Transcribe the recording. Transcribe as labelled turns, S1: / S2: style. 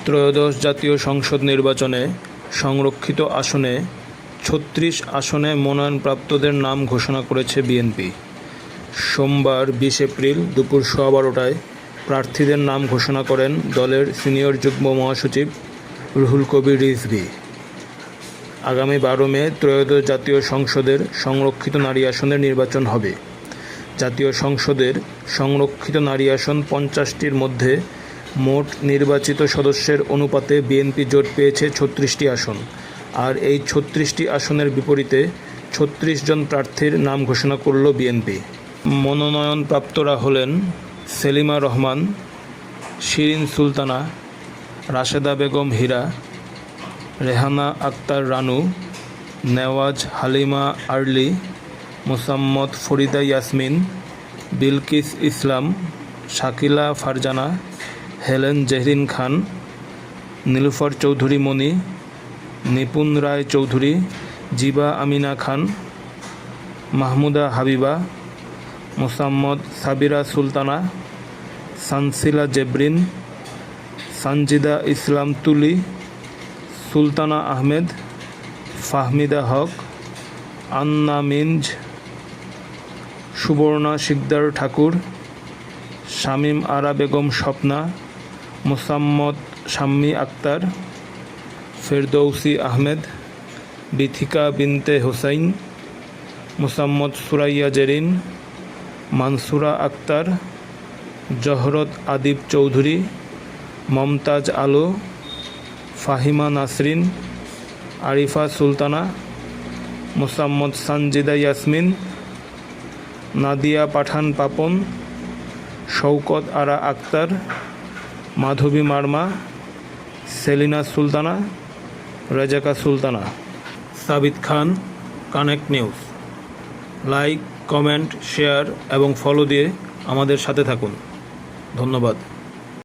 S1: ত্রয়োদশ জাতীয় সংসদ নির্বাচনে সংরক্ষিত আসনে ৩৬ আসনে মনোনয়নপ্রাপ্তদের নাম ঘোষণা করেছে বিএনপি। সোমবার ২০ এপ্রিল দুপুর ১২:১৫টায় প্রার্থীদের নাম ঘোষণা করেন দলের সিনিয়র যুগ্ম মহাসচিব রুহুল কবির রিজভী। আগামী ১২ মে ত্রয়োদশ জাতীয় সংসদের সংরক্ষিত নারী আসনের নির্বাচন হবে। জাতীয় সংসদের সংরক্ষিত নারী আসন ৫০টির মধ্যে মোট নির্বাচিত সদস্যের অনুপাতে বিএনপি জোট পেয়েছে ৩৬টি আসন। আর এই ৩৬টি আসনের বিপরীতে ৩৬ জন প্রার্থীর নাম ঘোষণা করল বিএনপি। মনোনয়নপ্রাপ্তরা হলেন সেলিমা রহমান, শিরিন সুলতানা, রাশেদা বেগম হীরা, রেহানা আক্তার রানু, নেওয়াজ হালিমা আরলি, মোসাম্মদ ফরিদা ইয়াসমিন, বিলকিস ইসলাম, শাকিলা ফারজানা, হেলেন জেহরিন খান, নীলুফার চৌধুরী মনি, নিপুণ রায় চৌধুরী, জিবা আমিনা খান, মাহমুদা হাবিবা, মোসাম্মদ সাবিরা সুলতানা, সানসিলা জেবরিন, সানজিদা ইসলাম তুলি, সুলতানা আহমেদ, ফাহমিদা হক, আন্না মিনজ, সুবর্ণা শিকদার ঠাকুর, শামীম আরা বেগম স্বপ্না, মোসাম্মদ শাম্মী আক্তার, ফেরদৌসী আহমেদ, বিথিকা বিনতে Hossain, Mosammat Suraiya Zerin, Mansura Akter, জহরত Adib Chowdhury, Momtaz Alo, Fahima Nasrin, Arifa Sultana, Mosammat Sanjida Yasmin, Nadia Pathan Papon, Shawkat Ara Akter, Madhabi Marma, Selina Sultana, Rezaka Sultana. Sabit Khan, Connect News. Like, comment, share এবং ফলো দিয়ে আমাদের সাথে থাকুন। ধন্যবাদ।